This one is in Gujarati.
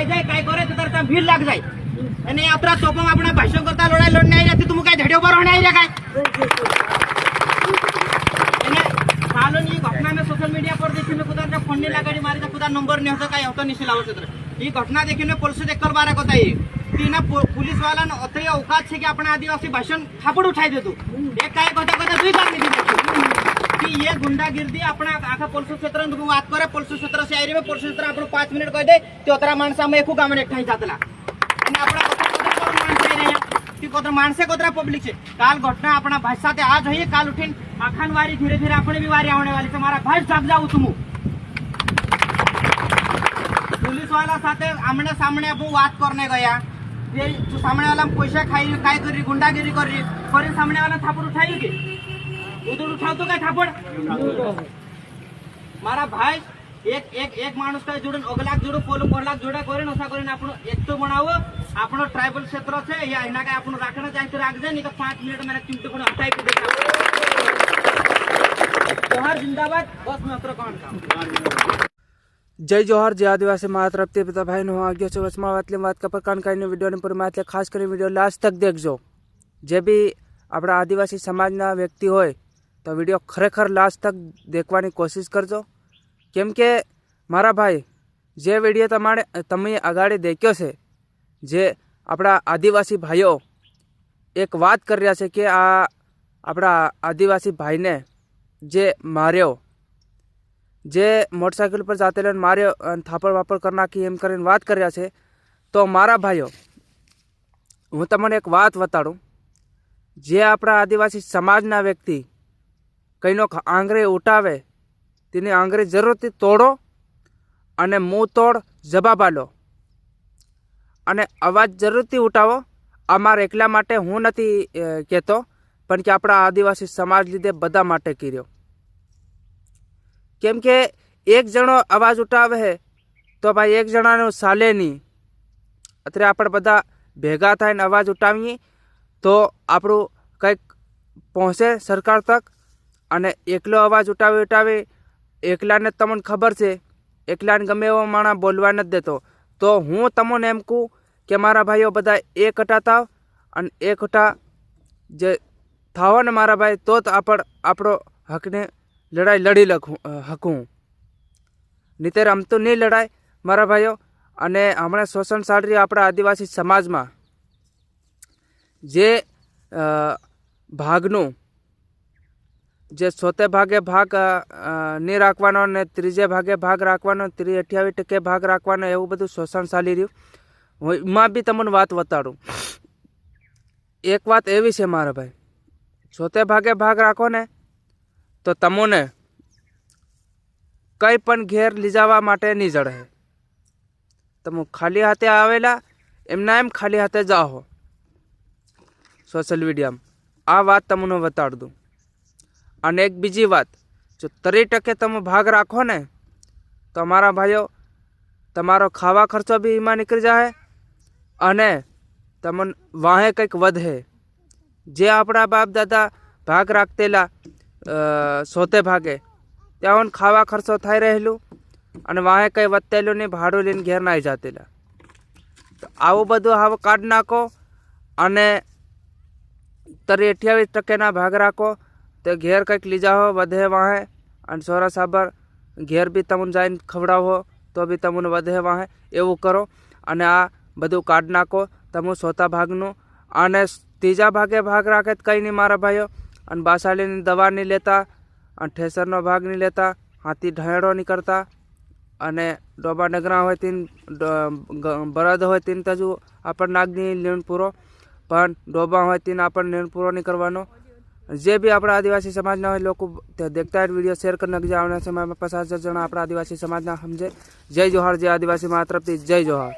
ભરાઈ જાય કાંઈ કરે તો તારે ત્યાં ભીડ લાગ જાય અને આપણા તોપમાં આપણે ભાષણ કરતા લડાઈ લડને આવી જતી તું કાંઈ ઝડ્યો પર આવી જાય કાંઈ હાલોની घटना में सोशल मीडिया पर देखी मैं खुदा फोन नहीं लगाड़ी मारी खुदा नंबर नहीं होता कहीं होता नहीं लाव ये घटना देखी मैं पुलिस एक बार होता है तीन पुलिस वाला अतरी औकात है कि अपने आदिवासी भाषण थापड़ उठाई देतु एक काय कहता कहता दुई बार नहीं कि ये गुंडागिर्दी अपना आखा पुलिस क्षेत्र बात करे पुलिस क्षेत्र से आई रही पुलिस क्षेत्र आप 5 मिनिट कह दे तो अतरा माणसा में एकू गाम एकठाई जातला माणसे कोतरा पब्लिक है काल घटना अपना भाई साथे आज है काल उठीन आखान वारी धीरे धीरे अपने भी वारी आने वाली है मारा भाई जाग जाऊ तुम पुलिस वाला साथे आमने सामने अब बात करने गया ये सामने वाला पैसा खाई काय करी गुंडागिरी करी पर सामने वाला थापड़ उठाई के उधर उठाओ तो क्या थापड़ मारा भाई एक एक एक माणूस काय जोडून अगलाक जोडू पोलो पोरलाक जोडा करेन असा करेन आपण एकटो बनावो आपण ट्राइबल क्षेत्र छे या एना काय आपण राखना चाहे तो राख दे नहीं तो 5 मिनिट में चिमटे पण हटाई के देखा जोहार जिंदाबाद बस मात्र कोण काम जय जोहार जय आदिवासी महाराष्ट्र ते पिता भाई नो आगे छे वचमा वातले વાત કપર કાન કાઈને વિડિયો ને પર માતલે ખાસ કરી વિડિયો લાસ્ટ તક देखજો જે भी આપણા આદિવાસી સમાજના વ્યક્તિ હોય તો વિડિયો ખરેખર લાસ્ટ તક देखવાની કોશિશ કરજો કેમ કે મારા ભાઈ જે વિડિયો તમે આગળ દેખ્યો છે જે આપણા આદિવાસી ભાઈઓ એક વાત કરી રહ્યા છે કે આ આપણા આદિવાસી ભાઈને જે માર્યો જે મોટરસાઇકલ પર જાતેલો માર્યો અને થાપડ વાપડ કરી નાખી એમ કરીને વાત કરી રહ્યા છે તો મારા ભાઈઓ હું તમને એક વાત બતાડું જે આપણા આદિવાસી સમાજના વ્યક્તિ કંઈનો આંગળી ઉઠાવે તેની આંગળી જરૂરથી તોડો અને મુંહ તોડ જવાબ આલો અને અવાજ જરૂરથી ઉઠાવો અમારા એકલા માટે હું નથી કહેતો પણ કે આપણા આદિવાસી સમાજ લીધે બધા માટે કર્યો કેમ કે એક જણો અવાજ ઉઠાવે છે તો ભાઈ એક જણાનું ચાલે નહીં અત્યારે આપણે બધા ભેગા થઈને અવાજ ઉઠાવીએ તો આપણું કંઈક પહોંચે સરકાર તક અને એકલો અવાજ ઉઠાવી એકલાને તમને ખબર છે એકલાને ગમે એવો માણસ બોલવા નથી દેતો તો હું તમને એમ કહું કે મારા ભાઈઓ બધા એકઠા થાવ અને એકઠા જે થાવો ને મારા ભાઈ તો જ આપણો હકને લડાઈ લડી શકું નહીંતર આમ તો નહીં લડાય મારા ભાઈઓ અને હમણાં શોષણ ચાલી રહ્યું આપણા આદિવાસી સમાજમાં જે ભાગનું જે ચોથે ભાગે ભાગ નહીં રાખવાનો ને ત્રીજે ભાગે ભાગ રાખવાનો 28% ભાગ રાખવાનો એવું બધું શોષણ ચાલી રહ્યું હું એમાં બી તમને વાત બતાડું એક વાત એવી છે મારા ભાઈ ચોથે ભાગે ભાગ રાખો ને તો તમને કંઈ પણ ઘેર લઈ જવા માટે નહીં જડે તમે ખાલી હાથે આવેલા એમના એમ ખાલી હાથે જાઓ સોશિયલ મીડિયામાં આ વાત તમને બતાડી દઉં અને એક બીજી વાત જો 30% તમે ભાગ રાખો ને તો મારા ભાઈઓ તમારો ખાવા ખર્ચો બી એમાં નીકળી જાય અને તમને વાહે કંઈક વધે જે આપણા બાપ દાદા ભાગ રાખતેલા સોતે ભાગે ત્યાં ખાવા ખર્ચો થઈ રહેલું અને વાહે કંઈ વધતેલું નહીં ભાડું લઈને ઘેર ના આવી જાતેલા તો આવું બધું હવે કાઢી નાખો અને 28% ભાગ રાખો તો ઘેર કંઈક લઈ જાઓ વધે વાહે અને સોરા સાબર ઘેર બી તમને જઈને ખવડાવો તો બી તમને વધે વાહે એવું કરો અને આ બધું કાઢી નાખો તમે ચોથા ભાગનું અને ત્રીજા ભાગે ભાગ રાખે તો કંઈ નહીં મારા ભાઈઓ અને બાસાલીની દવા નહીં લેતા અને ઠેસરનો ભાગ નહીં લેતા હાથી ઢહેડો નહીં કરતા અને ડોબા ડગરા હોય તીન બળદ હોય તીન તજુ આપણને નાગની લીણ પૂરો પણ ડોબા હોય તીન આપણને લીણ પૂરો નહીં કરવાનો જે भी अपना आदिवासी समाज ना लोग देखता है वीडियो शेयर करने के आने समय में 50,000 जना अपना आदिवासी समाज ना समझे जय जोहार जय आदिवासी माँ तरफ जय जोहार।